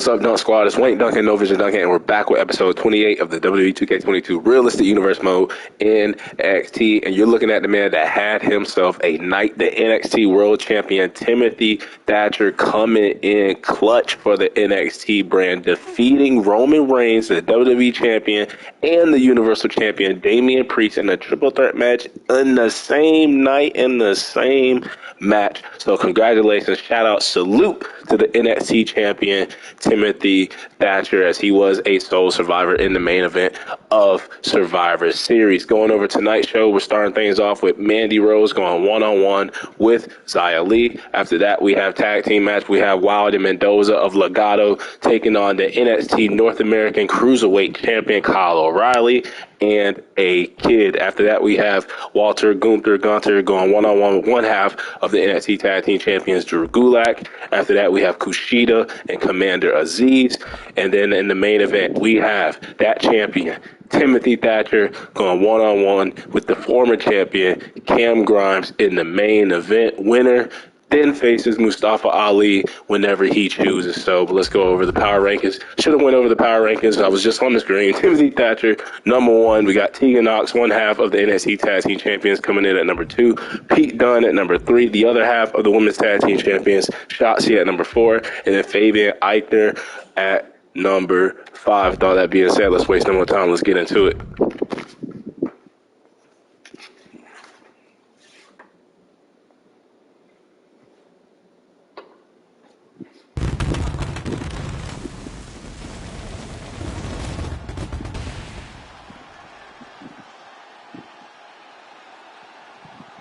What's up, Dunk Squad? It's Wank Dunkin, No Vision Dunkin, and we're back with episode 28 of the WWE 2K22 Realistic Universe Mode in NXT. And you're looking at the man that had himself a night, the NXT World Champion, Timothy Thatcher, coming in clutch for the NXT brand, defeating Roman Reigns, the WWE Champion, and the Universal Champion, Damian Priest, in a triple threat match in the same night, in the same match. So congratulations, shout out, salute to the NXT champion Timothy Thatcher, as he was a sole survivor in the main event of Survivor Series. Going over tonight's show, we're starting things off with Mandy Rose going one-on-one with Xia Li. After that, we have tag team match. We have Wilde and Mendoza of Legado taking on the NXT North American Cruiserweight Champion Kyle O'Reilly and a kid. After that, we have Walter Gunther going one-on-one with one half of the NXT Tag Team Champions, Drew Gulak. After that, we have Kushida and Commander Aziz. And then in the main event, we have that champion, Timothy Thatcher, going one-on-one with the former champion, Cam Grimes, in the main event. Winner then faces Mustafa Ali whenever he chooses. So let's go over the power rankings. Should have went over the power rankings. I was just on the screen. Timothy Thatcher, number one. We got Tegan Knox, one half of the NXT Tag Team Champions, coming in at number 2. Pete Dunne at number 3. The other half of the Women's Tag Team Champions, Shotzi at number 4. And then Fabian Eichner at number 5. With all that being said, let's waste no more time. Let's get into it.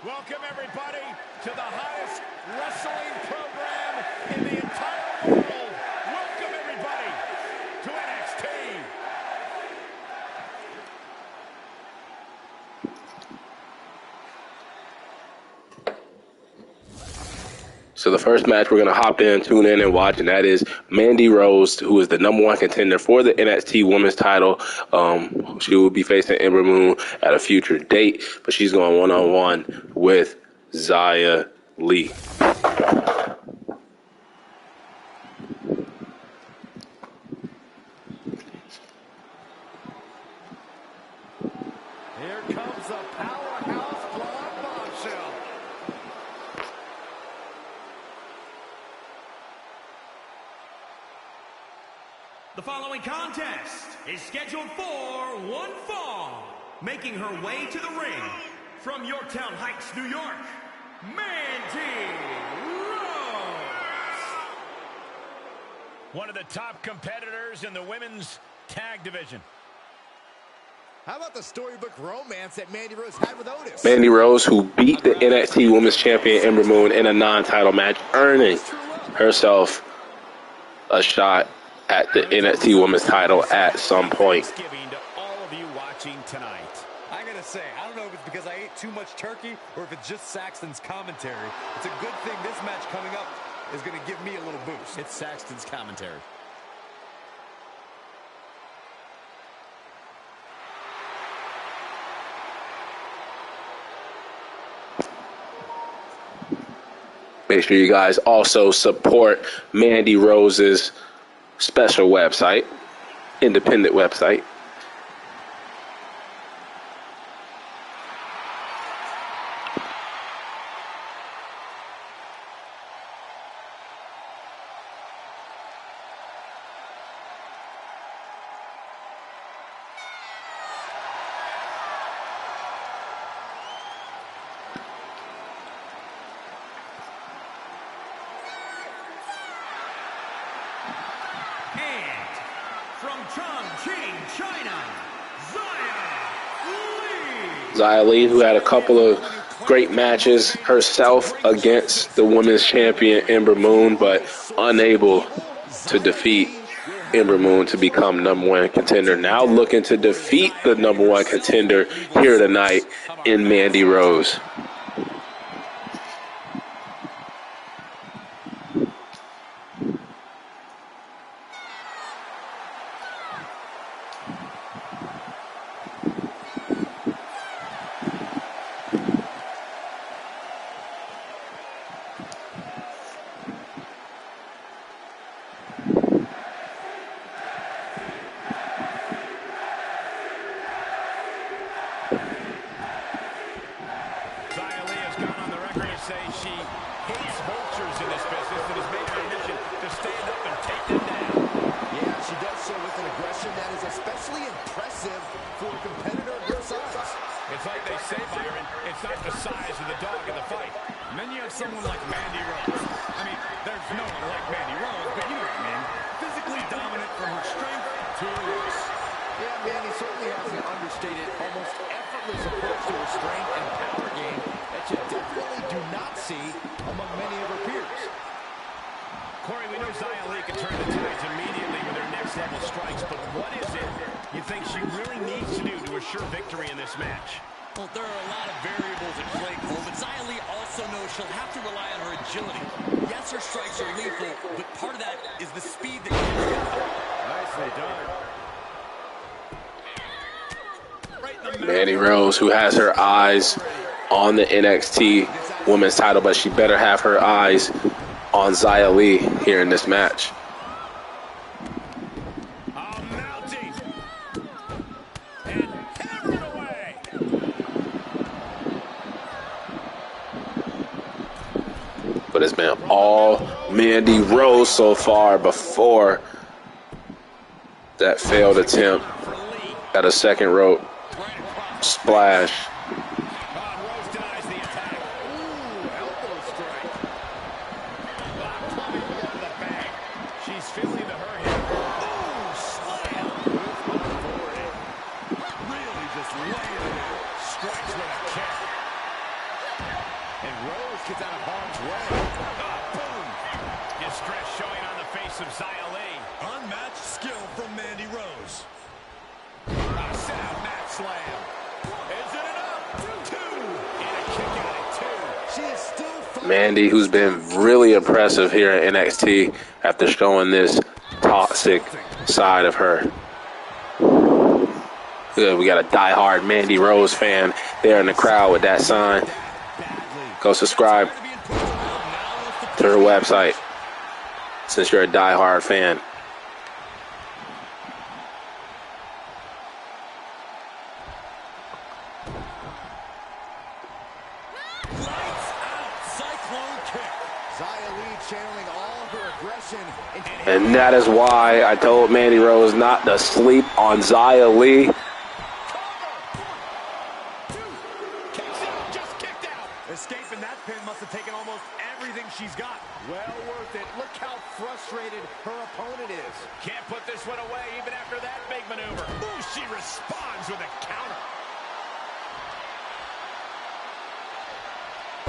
Welcome, everybody, to the highest wrestling program in the entire world. Welcome, everybody, to NXT. So the first match we're going to hop in, tune in, and watch, and that is Mandy Rose, who is the number one contender for the NXT Women's title. She will be facing Ember Moon at a future date, but she's going one-on-one with Xia Li. Here comes the powerhouse blonde bombshell. The following contest is scheduled for one fall. Making her way to the ring from Yorktown Heights, New York, Mandy Rose. One of the top competitors in the women's tag division. How about the storybook romance that Mandy Rose had with Otis? Mandy Rose, who beat the NXT Women's Champion Ember Moon in a non-title match, earning herself a shot at the NXT Women's title at some point. Thanksgiving to all of you watching tonight. I gotta say, I don't know if it's because I ate too much turkey or if it's just Saxton's commentary. It's a good thing this match coming up is gonna give me a little boost. It's Saxton's commentary. Make sure you guys also support Mandy Rose's special website, independent website. And from Chongqing, China, Xia Xia Li. Li, who had a couple of great matches herself against the women's champion Ember Moon, but unable to defeat Ember Moon to become number one contender. Now looking to defeat the number one contender here tonight in Mandy Rose. say, Byron, it's not the size of the dog in the fight. And then you have someone like Mandy Rose. I mean, there's no one like Mandy Rose, but you know what I mean. Physically dominant from her strength to her looks. Yeah, Mandy certainly has an understated, almost effortless approach to her strength and power game that you definitely do not see among many of her peers. Corey, we know Xia Li can turn the tides immediately with her next level strikes, but what is it you think she really needs to do to assure victory in this match? Well, there are a lot of variables at play, Cole, but Xia Li also knows she'll have to rely on her agility. Yes, her strikes are lethal, but part of that is the speed that carries her. Nicely done. Mandy Rose, who has her eyes on the NXT Women's title, but she better have her eyes on Xia Li here in this match. Mounting. And hammered away. But it's been all Mandy Rose so far before that failed attempt at a second rope splash. Rose denies the attack. Ooh, elbow strike. Coming over the bag. She's feeling the hurt here. Ooh, slam. Really just laying it in. Strikes with a kick. And Rose gets out of harm's way. Boom. Distress showing on the face of Xia Li. Unmatched skill from Mandy Rose. Set out mat slam. Is it enough? Two. And a kick out at two. She is still fighting. Mandy, who's been really impressive here at NXT after showing this toxic side of her. Good, we got a diehard Mandy Rose fan there in the crowd with that sign. Go subscribe to her website since you're a diehard fan. And that is why I told Mandy Rose not to sleep on Xia Li. Just kicked out. Escaping that pin must have taken almost everything she's got. Well worth it. Look how frustrated her opponent is. Can't put this one away even after that big maneuver. Ooh, she responds with a counter.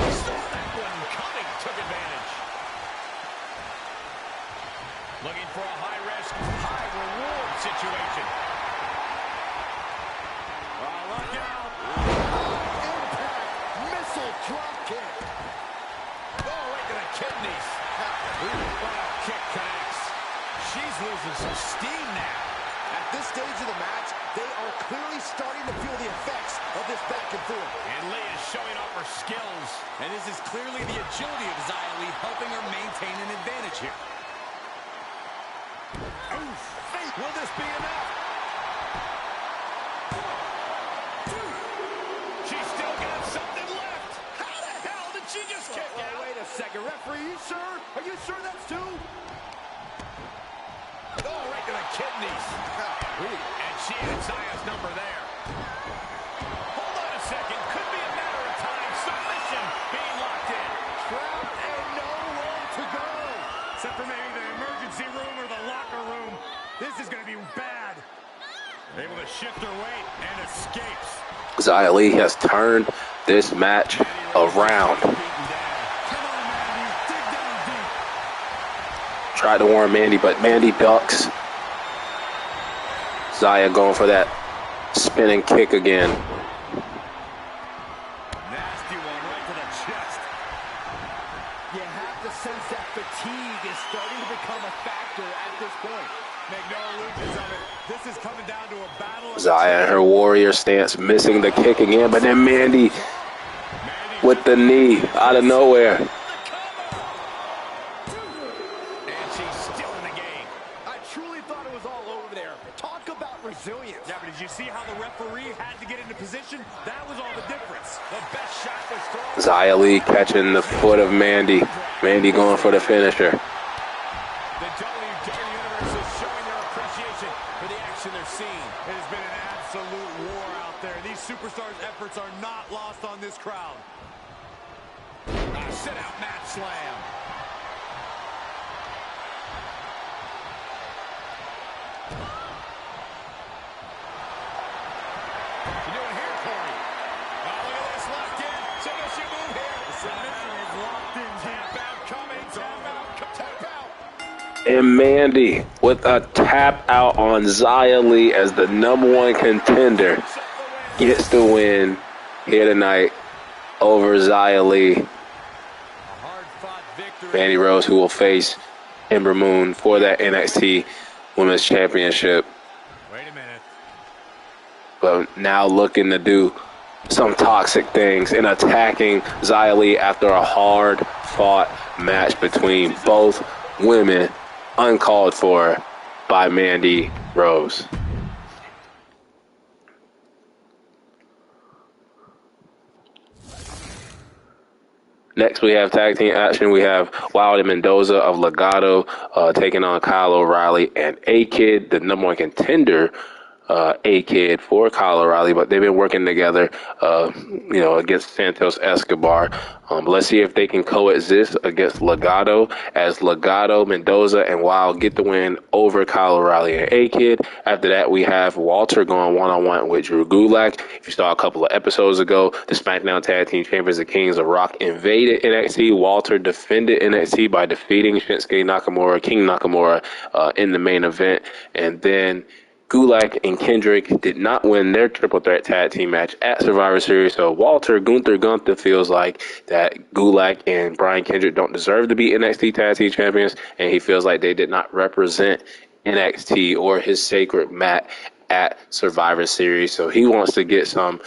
Saw that one coming. Took advantage. Looking for a high-risk, high-reward situation. Oh, look out. Impact. Missile drop kick. Oh, right to the kidneys. Kick connects. She's losing some steam now. At this stage of the match, they are clearly starting to feel the effects of this back and forth. And Lee is showing off her skills. And this is clearly the agility of Xia Li helping her maintain an advantage here. Oof. Will this be enough? She's still got something left. How the hell did she just kick out? Wait a second, referee, you sure? Are you sure that's two? Oh, right to the kidneys. And she had Zaya's number there. Hold on a second. Could be a matter of time. Submission being locked in. Trapped and nowhere to go. Except for maybe the emergency room or the locker room. This is going to be bad. Able to shift her weight and escapes. Xia Li has turned this match around. Tried to warn Mandy, but Mandy ducks. Xia going for that spinning kick again. Nasty one right to the chest. You have to sense that fatigue is starting to become a factor at this point. Make no illusions of it. This is coming down to a battle. Xia in her warrior stance, missing the kick again, but then Mandy with the knee out of nowhere. And she's still in the game. I truly thought it was all over there. Talk about resilience. Yeah, but did you see how the referee had to get into position? That was all the difference. The best shot was thrown. Xia Li catching the foot of Mandy. Mandy going for the finisher. The WWE Universe is showing their appreciation for the action action they're seeing. It has been an absolute war out there. These superstars' efforts are not lost on this crowd. Sit-out mat slam. You doing here, Corey? Oh, look at this locked in. Submission move here. The submission is locked in. Tap out coming. Tap out. Tap out. And Mandy with a tap out on Xia Li as the #1 contender gets the win here tonight over Xia Li. Mandy Rose, who will face Ember Moon for that NXT Women's Championship. Wait a minute. But now looking to do some toxic things and attacking Xia Li after a hard-fought match between both women, uncalled for by Mandy Rose. Next, we have tag team action. We have Wilde and Mendoza of Legado taking on Kyle O'Reilly and A-Kid, the #1 contender, A-Kid for Kyle O'Reilly, but they've been working together, against Santos Escobar. Let's see if they can coexist against Legado, as Legado, Mendoza, and Wilde get the win over Kyle O'Reilly and A-Kid. After that, we have Walter going one-on-one with Drew Gulak. If you saw a couple of episodes ago, the SmackDown Tag Team Champions, the Kings of Rock, invaded NXT. Walter defended NXT by defeating Shinsuke Nakamura, King Nakamura, in the main event. And then Gulak and Kendrick did not win their triple threat tag team match at Survivor Series. So Gunther feels like that Gulak and Brian Kendrick don't deserve to be NXT tag team champions, and he feels like they did not represent NXT or his sacred mat at Survivor Series. So he wants to get some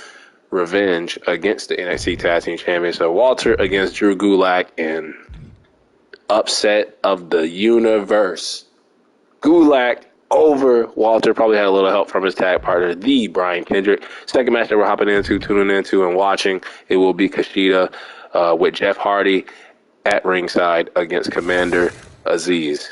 revenge against the NXT tag team champions. So Walter against Drew Gulak, and upset of the universe. Gulak over Walter, probably had a little help from his tag partner, the Brian Kendrick. Second match that we're tuning into and watching, it will be Kushida with Jeff Hardy at ringside against Commander Aziz.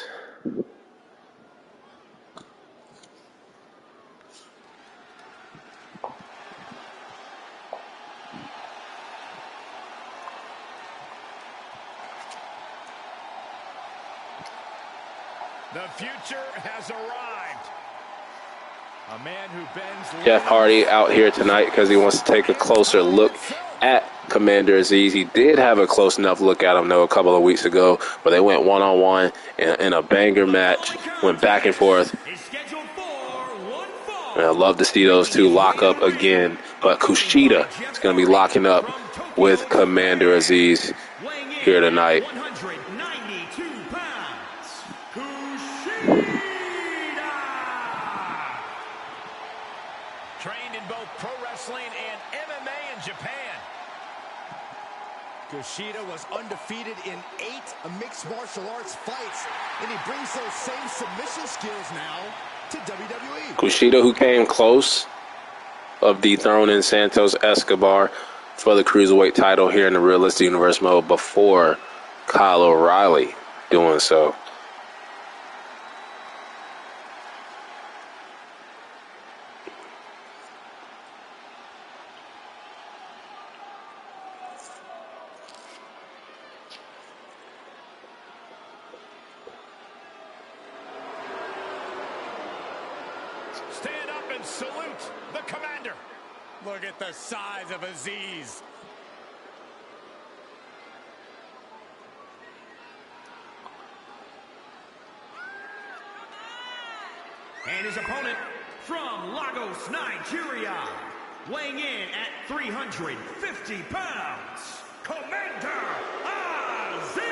The future has arrived. A man who bends. Jeff Hardy out here tonight because he wants to take a closer look at Commander Aziz. He did have a close enough look at him, though, a couple of weeks ago, but they went one-on-one in a banger match, went back and forth. And I'd love to see those two lock up again, but Kushida is going to be locking up with Commander Aziz here tonight. Trained in both pro wrestling and MMA in Japan. Kushida was undefeated in 8 mixed martial arts fights, and he brings those same submission skills now to WWE. Kushida, who came close of dethroning Santos Escobar for the Cruiserweight title here in the Realistic Universe mode before Kyle O'Reilly doing so. Stand up and salute the commander. Look at the size of Aziz. And his opponent from Lagos, Nigeria, weighing in at 350 pounds, Commander Aziz.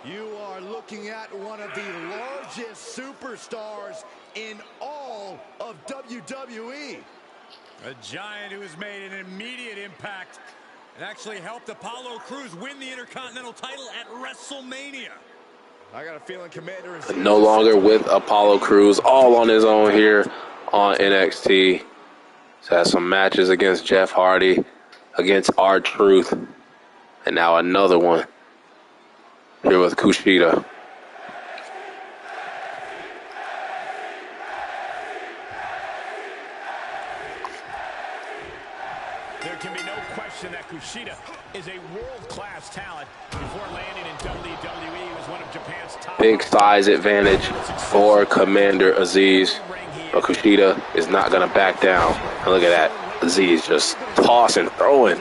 You are looking at one of the largest superstars in all of WWE. A giant who has made an immediate impact and actually helped Apollo Crews win the Intercontinental title at WrestleMania. I got a feeling Commander is No longer with Apollo Crews, all on his own here on NXT. He's had some matches against Jeff Hardy, against R-Truth, and now another one here with Kushida. There can be no question that Kushida is a world-class talent. Before landing in WWE, he was one of Japan's top. Big size advantage for Commander Aziz. But Kushida is not going to back down. And look at that. Aziz just tossing, throwing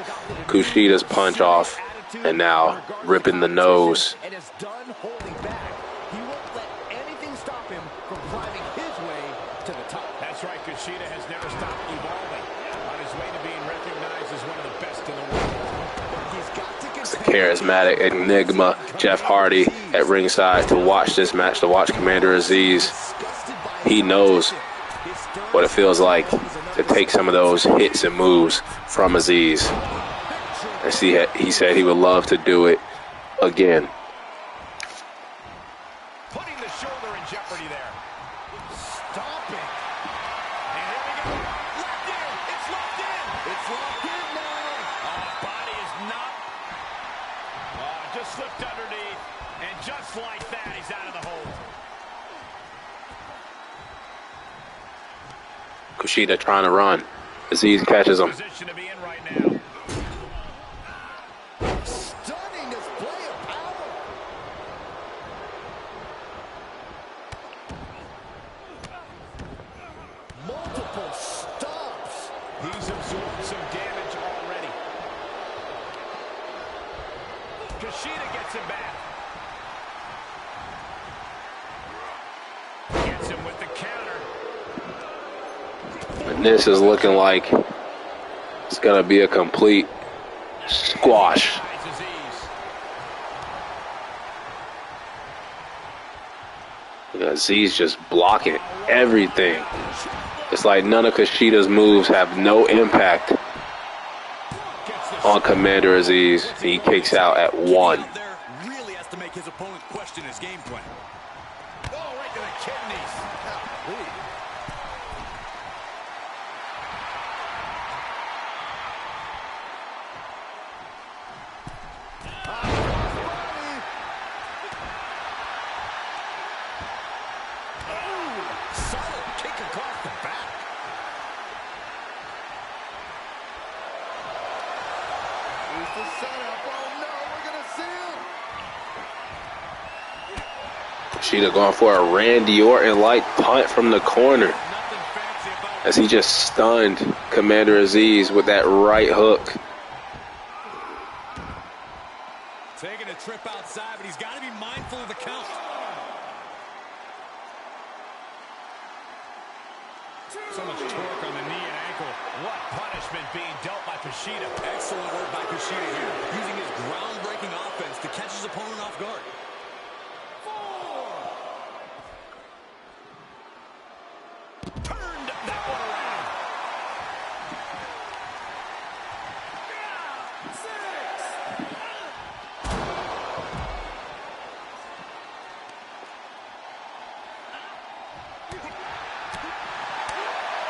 Kushida's punch off. And now ripping the nose. And is done holding back. He won't let anything stop him from climbing his way to the top. That's right. Kushida has never stopped evolving on his way to being recognized as one of the best in the world. He's got to It's the charismatic enigma Jeff Hardy at ringside to watch this match, to watch Commander Aziz. He knows what it feels like to take some of those hits and moves from Aziz. And he said he would love to do it again. Putting the shoulder in jeopardy there. Stomping. And here we go. Locked in. It's locked in. It's locked in now. Body is not. Just slipped underneath. And just like that, he's out of the hold. Kushida trying to run. Aziz catches him. Position to be in right now. Stunning display of power. Multiple stops. He's absorbed some damage already. Kushida gets him back. Gets him with the counter. And this is looking like it's going to be a complete squash. Aziz just blocking everything. It's like none of Kushida's moves have no impact on Commander Aziz. He kicks out at 1. Really has to make his opponent question his game plan. Oh, right to the kidneys. Solid kick across the back. Here's the setup. Oh no, we're gonna see him. Kushida going for a Randy Orton-like punt from the corner Nothing fancy about as he just stunned Commander Aziz with that right hook. taking a trip outside, but he's got to be mindful of the count. So much torque on the knee and ankle. What punishment being dealt by Kushida. Excellent work by Kushida here, using his groundbreaking offense to catch his opponent off guard. Turned that one around.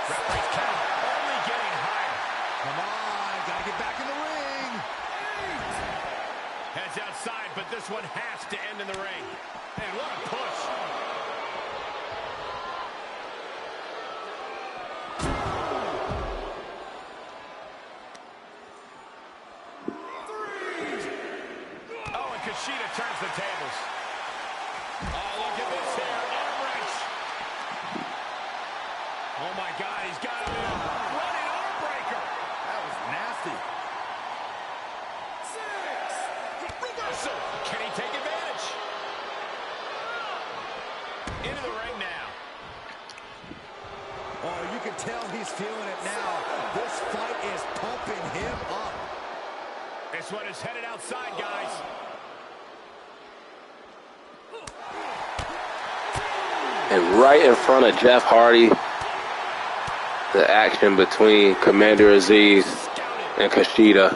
Referee's count only getting higher. Come on, gotta get back in the ring. Heads outside, but this one has to end in the ring. And what a push. Oh, and Kushida turns the tables. Oh, look at this here. Arm wrench. Oh, my God. He's got a running arm breaker. That was nasty. Reversal. Can he take advantage? Into the ring now. Oh, you can tell he's feeling it now. This fight is pumping him up. This one is headed outside, guys. And right in front of Jeff Hardy, the action between Commander Aziz and Kushida.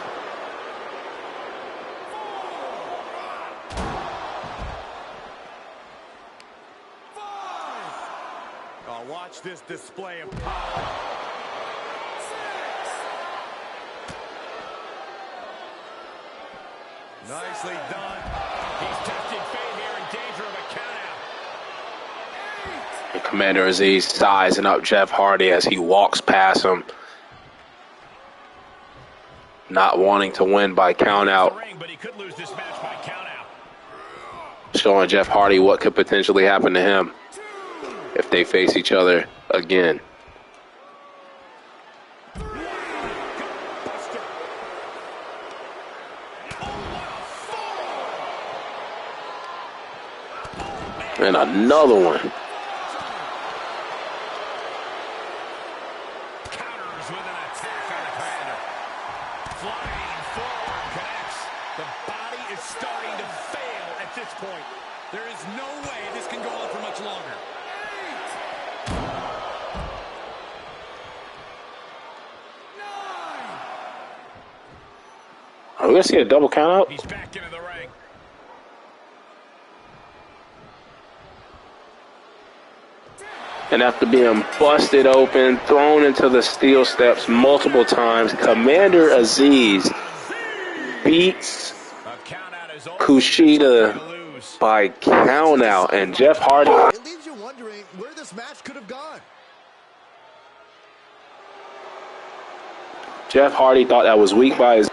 Oh, watch this display of power. Nicely done. He's testing fate here, in danger of a countout. And Commander Aziz sizing up Jeff Hardy as he walks past him. not wanting to win by count out, But he could lose this match by count out. showing Jeff Hardy what could potentially happen to him if they face each other again. And another one. Counters with an attack on the Commander. Flying forward, connects. The body is starting to fail at this point. There is no way this can go on for much longer. 8, 9. Are we going to see a double count out? He's back into the ring. And after being busted open, thrown into the steel steps multiple times, Commander Aziz beats Kushida by count out. And Jeff Hardy. It leaves you wondering where this match could have gone. Jeff Hardy thought that was weak by Aziz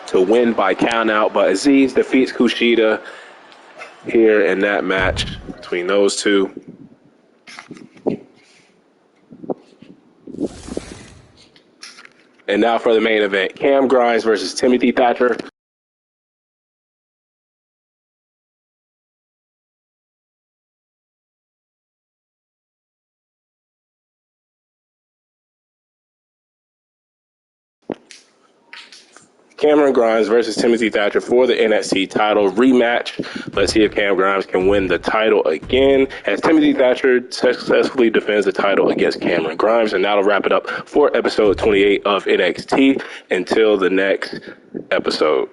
to win by count out, but Aziz defeats Kushida here in that match between those two. And now for the main event, Cam Grimes versus Timothy Thatcher. Cameron Grimes versus Timothy Thatcher for the NXT title rematch. Let's see if Cam Grimes can win the title again, as Timothy Thatcher successfully defends the title against Cameron Grimes. And that'll wrap it up for episode 28 of NXT. Until the next episode.